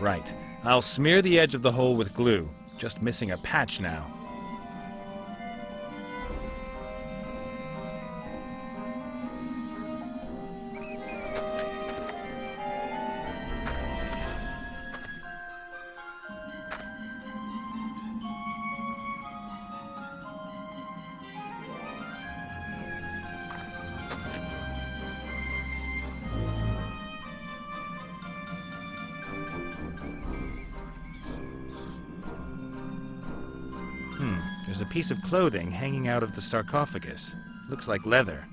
Right. I'll smear the edge of the hole with glue. Just missing a patch now. There's a piece of clothing hanging out of the sarcophagus. Looks like leather.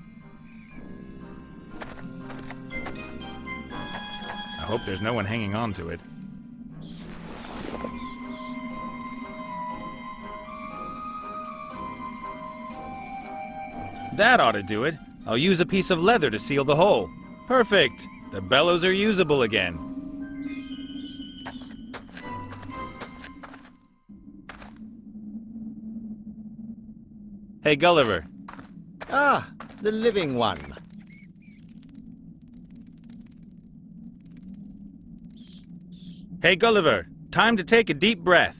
I hope there's no one hanging on to it. That ought to do it. I'll use a piece of leather to seal the hole. Perfect! The bellows are usable again. Hey, Gulliver. Ah, the living one. Hey, Gulliver. Time to take a deep breath.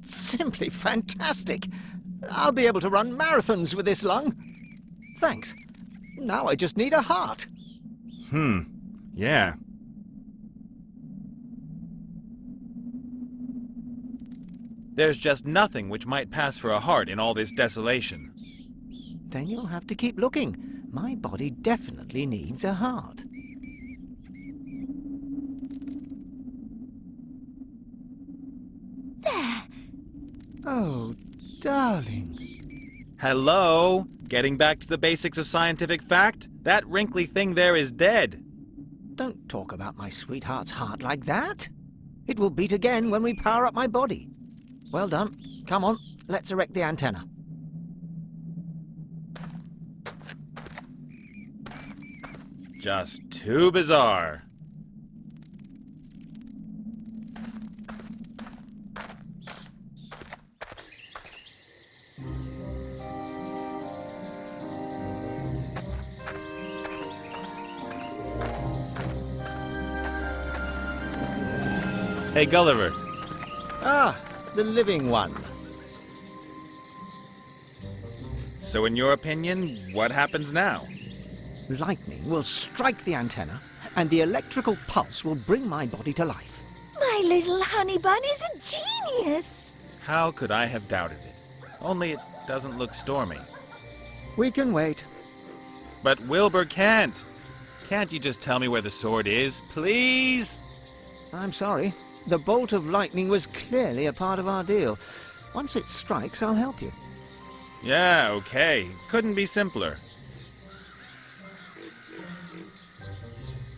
Simply fantastic. I'll be able to run marathons with this lung. Thanks. Now I just need a heart. Yeah. There's just nothing which might pass for a heart in all this desolation. Then you'll have to keep looking. My body definitely needs a heart. There. Oh, darling. Hello? Getting back to the basics of scientific fact? That wrinkly thing there is dead. Don't talk about my sweetheart's heart like that. It will beat again when we power up my body. Well done. Come on, let's erect the antenna. Just too bizarre. Hey, Gulliver. Ah, the living one. So in your opinion, what happens now? Lightning will strike the antenna, and the electrical pulse will bring my body to life. My little honey bun is a genius. How could I have doubted it? Only it doesn't look stormy. We can wait. But Wilbur can't. Can't you just tell me where the sword is, please? I'm sorry. The bolt of lightning was clearly a part of our deal. Once it strikes, I'll help you. Yeah, okay. Couldn't be simpler.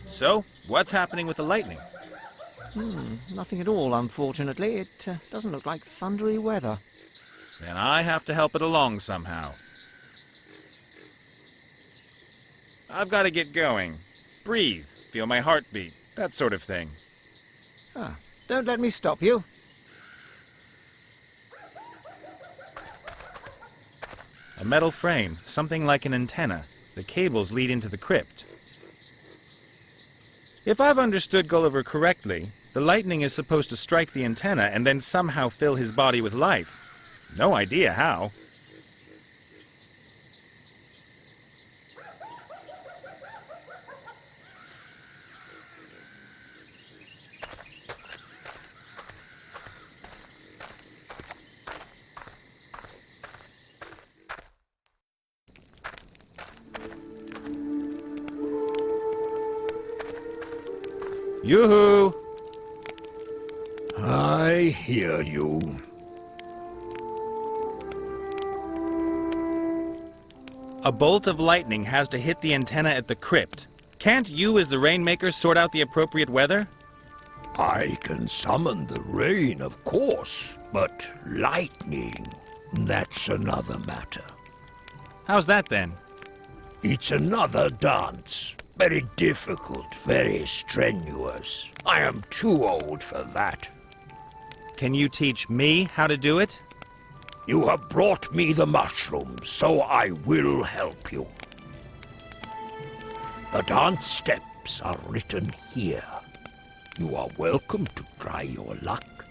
So, what's happening with the lightning? Nothing at all, unfortunately. It doesn't look like thundery weather. Then I have to help it along somehow. I've got to get going. Breathe, feel my heartbeat, that sort of thing. Ah, don't let me stop you. A metal frame, something like an antenna. The cables lead into the crypt. If I've understood Gulliver correctly, the lightning is supposed to strike the antenna and then somehow fill his body with life. No idea how. Yoo-hoo! I hear you. A bolt of lightning has to hit the antenna at the crypt. Can't you, as the rainmaker, sort out the appropriate weather? I can summon the rain, of course, but lightning, that's another matter. How's that, then? It's another dance. Very difficult, very strenuous. I am too old for that. Can you teach me how to do it? You have brought me the mushrooms, so I will help you. The dance steps are written here. You are welcome to try your luck.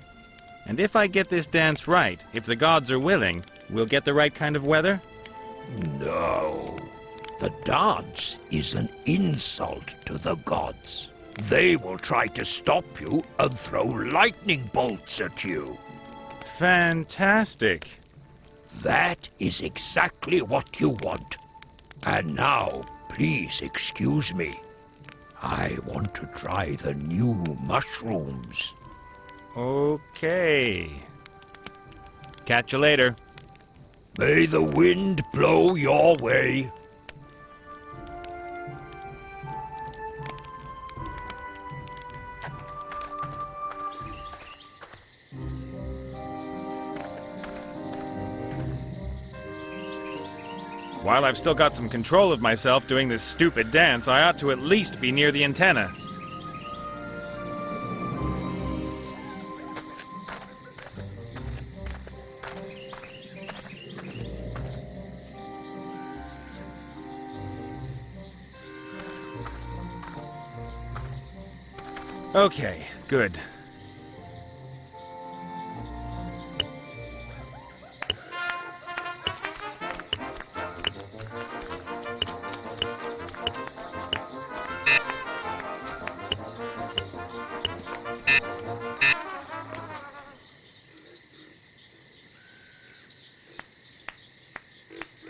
And if I get this dance right, if the gods are willing, we'll get the right kind of weather? No. The dance is an insult to the gods. They will try to stop you and throw lightning bolts at you. Fantastic. That is exactly what you want. And now, please excuse me. I want to try the new mushrooms. Okay. Catch you later. May the wind blow your way. While I've still got some control of myself doing this stupid dance, I ought to at least be near the antenna. Okay, good.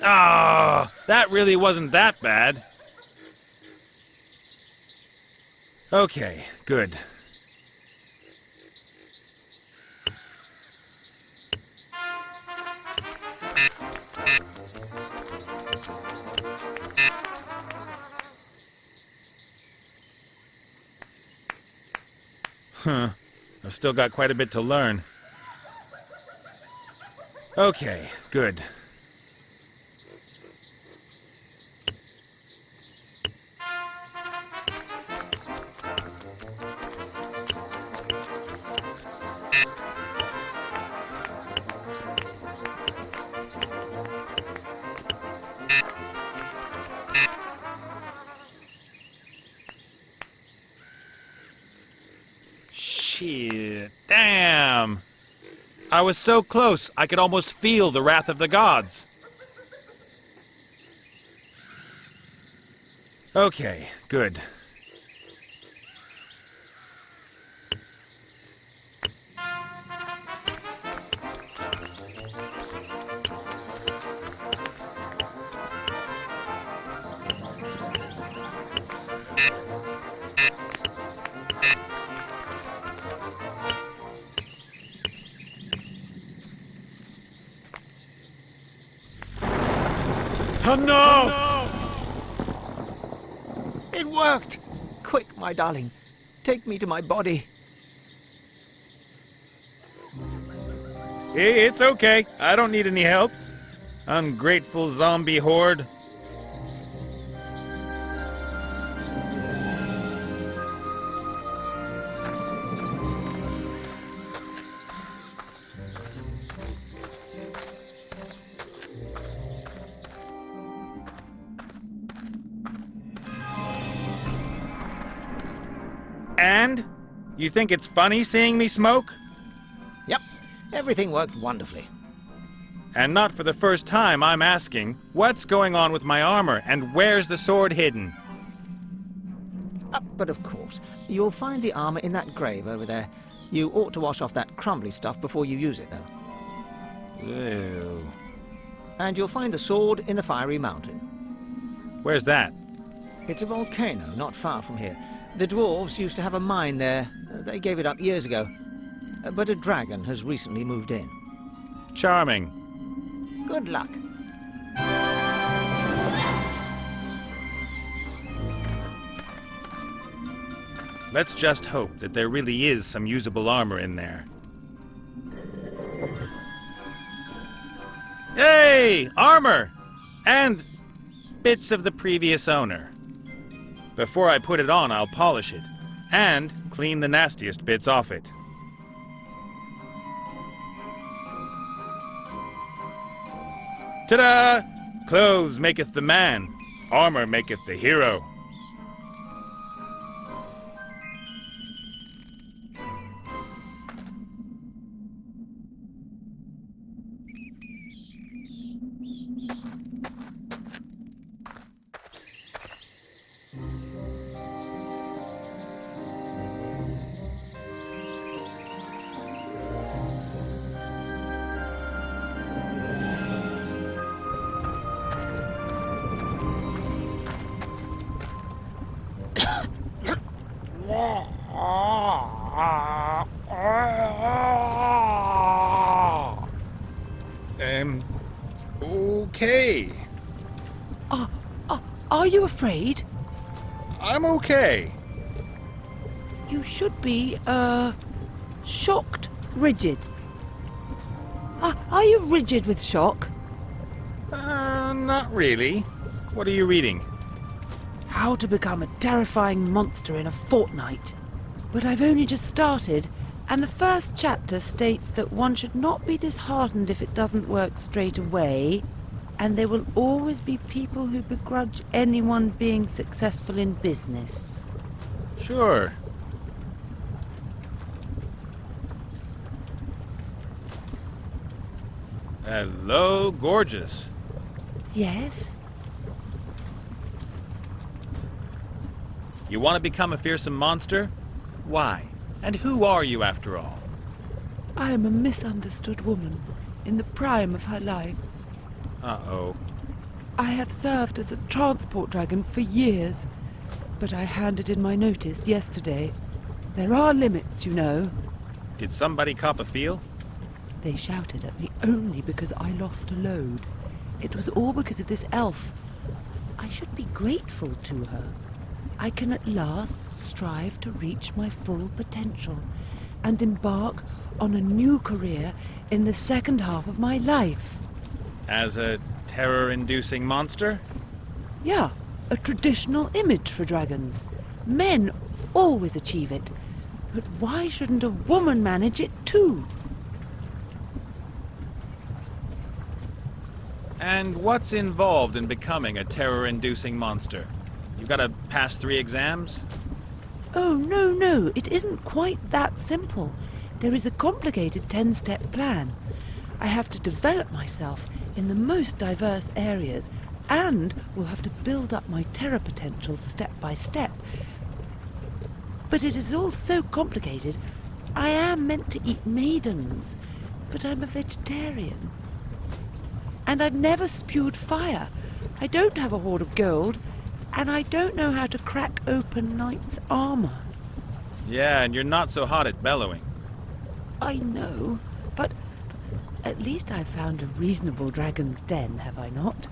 Ah, that really wasn't that bad. Okay, good. Huh. I've still got quite a bit to learn. Okay, good. Shit, damn! I was so close, I could almost feel the wrath of the gods. Okay, good. Oh no! It worked! Quick, my darling. Take me to my body. It's okay. I don't need any help. Ungrateful zombie horde. And? You think it's funny seeing me smoke? Yep, everything worked wonderfully. And not for the first time, I'm asking, what's going on with my armor, and where's the sword hidden? But of course, you'll find the armor in that grave over there. You ought to wash off that crumbly stuff before you use it, though. Ew. And you'll find the sword in the fiery mountain. Where's that? It's a volcano not far from here. The dwarves used to have a mine there. They gave it up years ago. But a dragon has recently moved in. Charming. Good luck. Let's just hope that there really is some usable armor in there. Hey! Armor! And bits of the previous owner. Before I put it on, I'll polish it. And clean the nastiest bits off it. Ta-da! Clothes maketh the man. Armor maketh the hero. Hey, Are you afraid? I'm okay. You should be, shocked, rigid. Are you rigid with shock? Not really. What are you reading? How to become a terrifying monster in a fortnight. But I've only just started, and the first chapter states that one should not be disheartened if it doesn't work straight away, and there will always be people who begrudge anyone being successful in business. Sure. Hello, gorgeous. Yes? You want to become a fearsome monster? Why? And who are you after all? I am a misunderstood woman in the prime of her life. Uh-oh. I have served as a transport dragon for years, but I handed in my notice yesterday. There are limits, you know. Did somebody cop a feel? They shouted at me only because I lost a load. It was all because of this elf. I should be grateful to her. I can at last strive to reach my full potential and embark on a new career in the second half of my life. As a terror-inducing monster? Yeah, a traditional image for dragons. Men always achieve it. But why shouldn't a woman manage it too? And what's involved in becoming a terror-inducing monster? You've got to pass 3 exams? Oh, no, it isn't quite that simple. There is a complicated 10-step plan. I have to develop myself in the most diverse areas, and will have to build up my terror potential step by step. But it is all so complicated. I am meant to eat maidens, but I'm a vegetarian. And I've never spewed fire. I don't have a hoard of gold, and I don't know how to crack open knight's armor. Yeah, and you're not so hot at bellowing. I know, but at least I've found a reasonable dragon's den, have I not?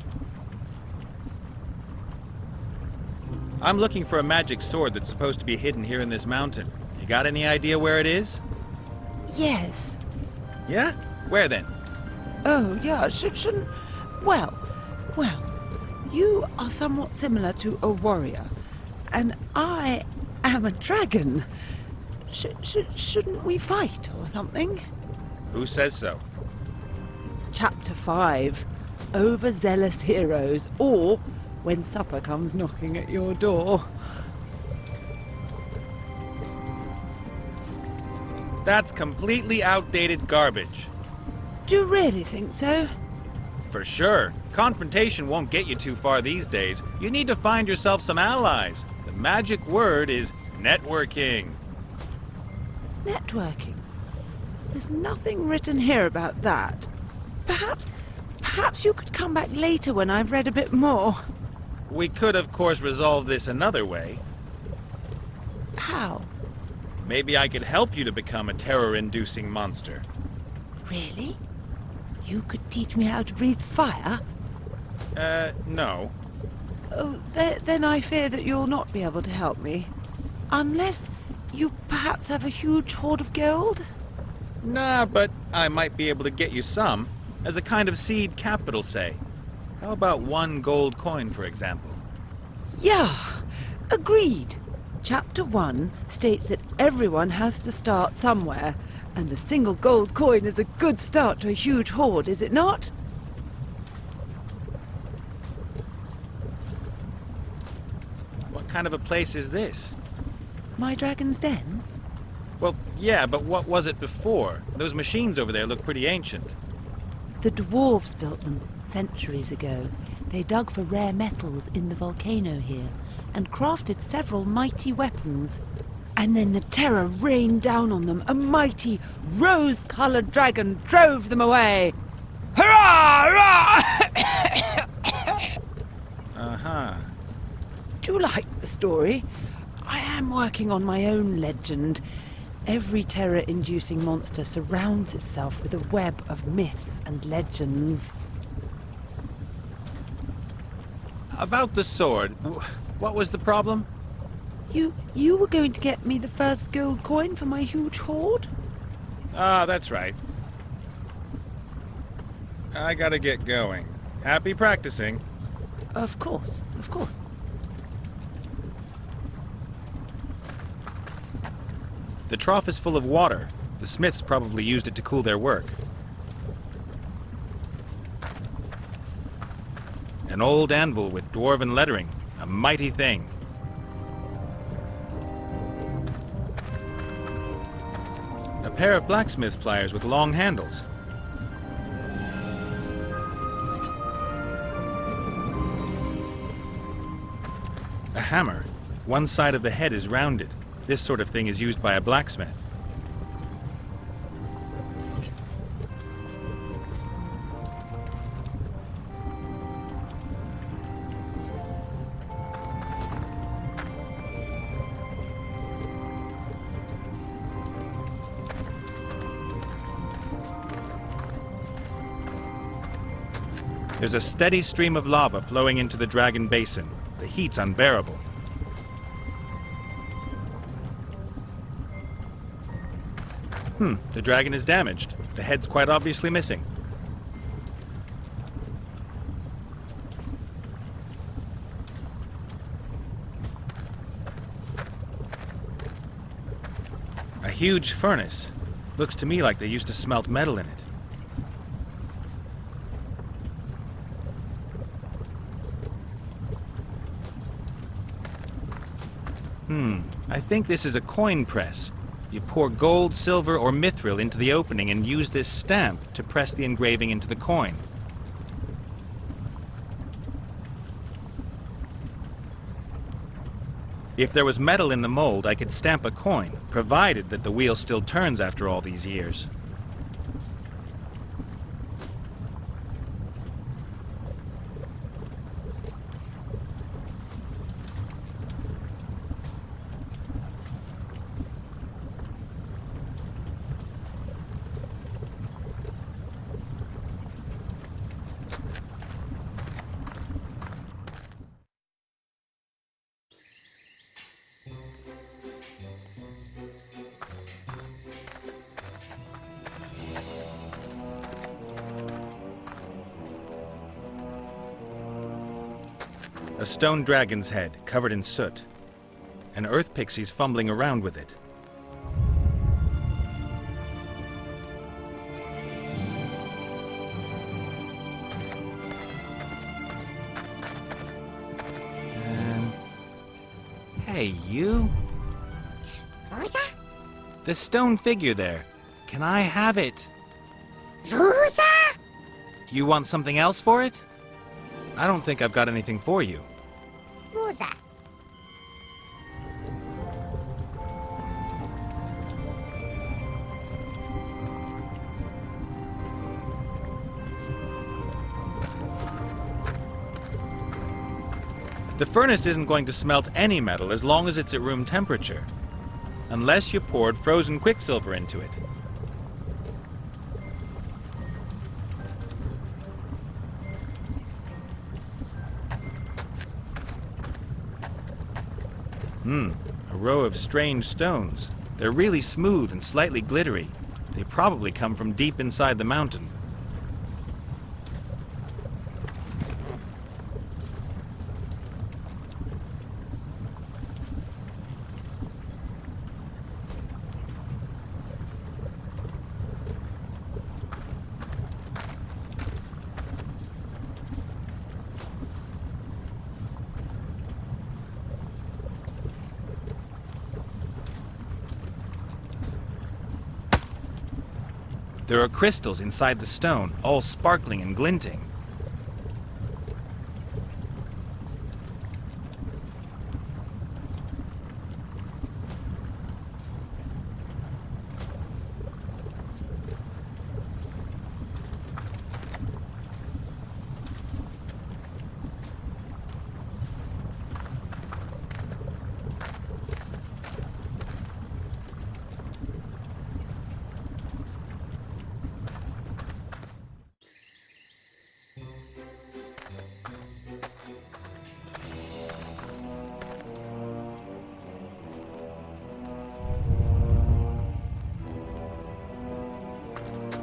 I'm looking for a magic sword that's supposed to be hidden here in this mountain. You got any idea where it is? Yes. Yeah? Where then? Oh, yeah, shouldn't... Well, you are somewhat similar to a warrior, and I am a dragon. Shouldn't we fight or something? Who says so? Chapter 5, Overzealous Heroes, or When Supper Comes Knocking at Your Door. That's completely outdated garbage. Do you really think so? For sure. Confrontation won't get you too far these days. You need to find yourself some allies. The magic word is networking. Networking? There's nothing written here about that. Perhaps you could come back later when I've read a bit more. We could, of course, resolve this another way. How? Maybe I could help you to become a terror-inducing monster. Really? You could teach me how to breathe fire? No. Oh, then I fear that you'll not be able to help me. Unless you perhaps have a huge hoard of gold? Nah, but I might be able to get you some. As a kind of seed capital, say. How about 1 gold coin, for example? Yeah, agreed. Chapter 1 states that everyone has to start somewhere, and a single gold coin is a good start to a huge hoard, is it not? What kind of a place is this? My dragon's den? Well, yeah, but what was it before? Those machines over there look pretty ancient. The dwarves built them centuries ago. They dug for rare metals in the volcano here and crafted several mighty weapons. And then the terror rained down on them. A mighty, rose-colored dragon drove them away. Hurrah! Hurrah! Uh-huh. Do you like the story? I am working on my own legend. Every terror-inducing monster surrounds itself with a web of myths and legends. About the sword, what was the problem? You were going to get me the first gold coin for my huge hoard? Ah, that's right. I gotta get going. Happy practicing. Of course, of course. The trough is full of water. The smiths probably used it to cool their work. An old anvil with dwarven lettering. A mighty thing. A pair of blacksmith's pliers with long handles. A hammer. One side of the head is rounded. This sort of thing is used by a blacksmith. There's a steady stream of lava flowing into the dragon basin. The heat's unbearable. The dragon is damaged. The head's quite obviously missing. A huge furnace. Looks to me like they used to smelt metal in it. I think this is a coin press. You pour gold, silver, or mithril into the opening and use this stamp to press the engraving into the coin. If there was metal in the mold, I could stamp a coin, provided that the wheel still turns after all these years. A stone dragon's head, covered in soot. An earth pixie's fumbling around with it. Hey, you? Rosa? The stone figure there. Can I have it? Rosa? You want something else for it? I don't think I've got anything for you. Rosa. The furnace isn't going to smelt any metal as long as it's at room temperature. Unless you poured frozen quicksilver into it. A row of strange stones. They're really smooth and slightly glittery. They probably come from deep inside the mountain. There are crystals inside the stone, all sparkling and glinting.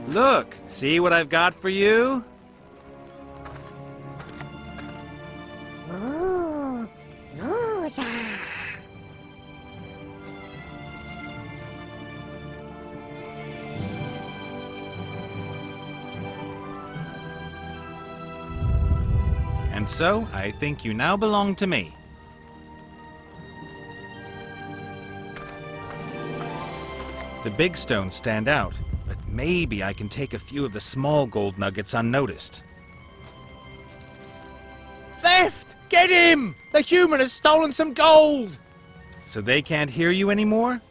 Look, see what I've got for you? Ooh, Rosa. And so, I think you now belong to me. The big stones stand out, but maybe I can take a few of the small gold nuggets unnoticed. Theft! Get him! The human has stolen some gold! So they can't hear you anymore?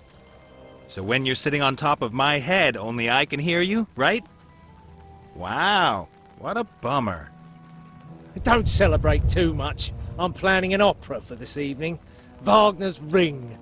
So when you're sitting on top of my head, only I can hear you, right? Wow, what a bummer. Don't celebrate too much. I'm planning an opera for this evening. Wagner's Ring.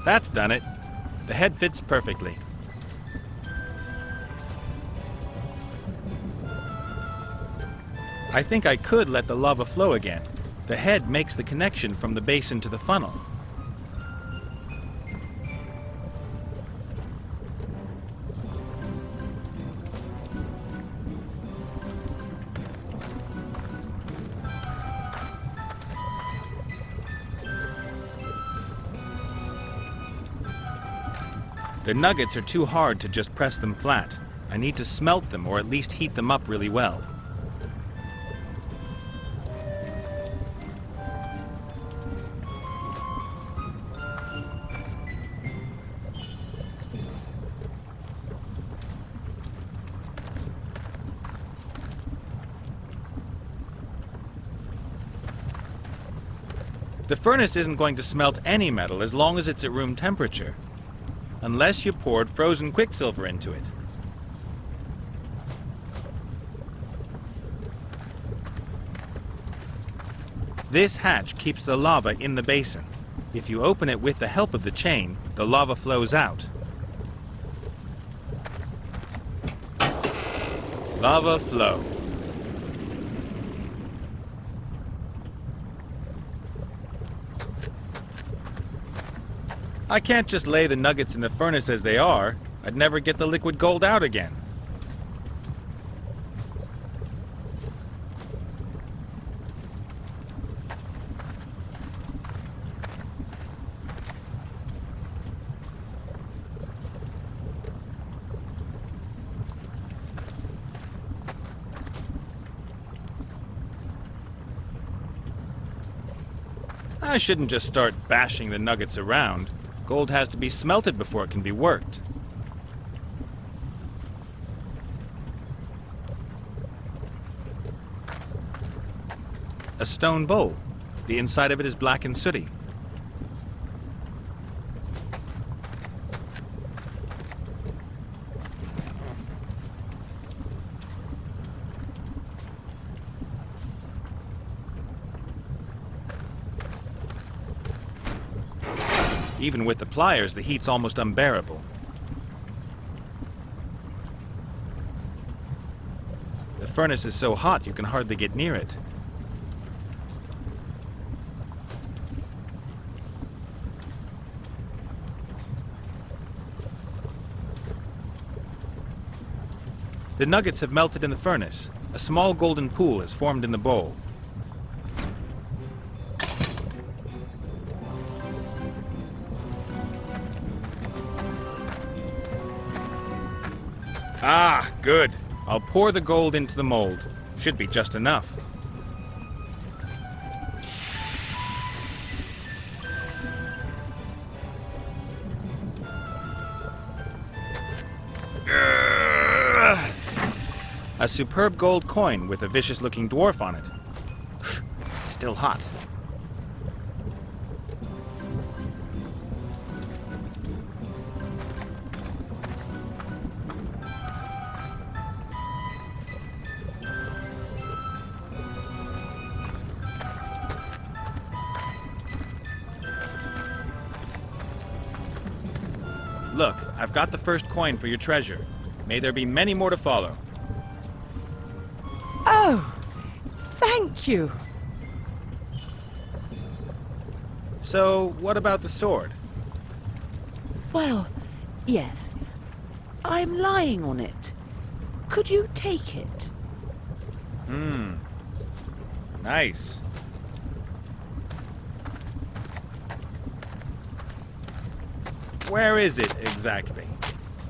That's done it. The head fits perfectly. I think I could let the lava flow again. The head makes the connection from the basin to the funnel. The nuggets are too hard to just press them flat. I need to smelt them or at least heat them up really well. The furnace isn't going to smelt any metal as long as it's at room temperature. Unless you poured frozen quicksilver into it. This hatch keeps the lava in the basin. If you open it with the help of the chain, the lava flows out. Lava flow. I can't just lay the nuggets in the furnace as they are. I'd never get the liquid gold out again. I shouldn't just start bashing the nuggets around. Gold has to be smelted before it can be worked. A stone bowl. The inside of it is black and sooty. Even with the pliers, the heat's almost unbearable. The furnace is so hot you can hardly get near it. The nuggets have melted in the furnace. A small golden pool has formed in the bowl. Ah, good. I'll pour the gold into the mold. Should be just enough. A superb gold coin with a vicious-looking dwarf on it. It's still hot. I've got the first coin for your treasure. May there be many more to follow. Oh, thank you. So, what about the sword? Well, yes. I'm lying on it. Could you take it? Nice. Where is it exactly?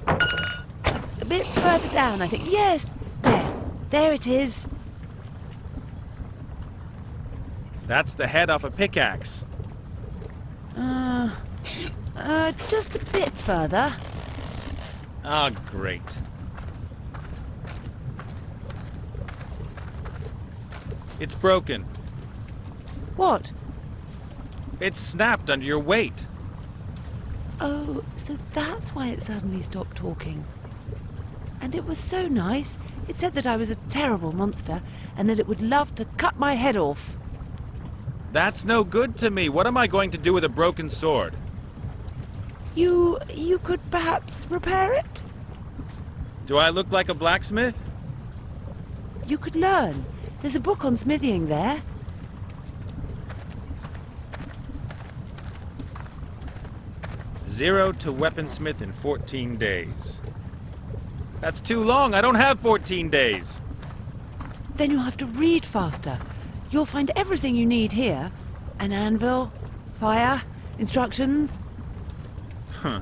A bit further down, I think. Yes, there. There it is. That's the head off a pickaxe. Just a bit further. Ah, great. It's broken. What? It's snapped under your weight. Oh, so that's why it suddenly stopped talking. And it was so nice. It said that I was a terrible monster and that it would love to cut my head off. That's no good to me. What am I going to do with a broken sword? You could perhaps repair it? Do I look like a blacksmith? You could learn. There's a book on smithying there. Zero to weaponsmith in 14 days. That's too long. I don't have 14 days. Then you'll have to read faster. You'll find everything you need here. An anvil, fire, instructions. Huh.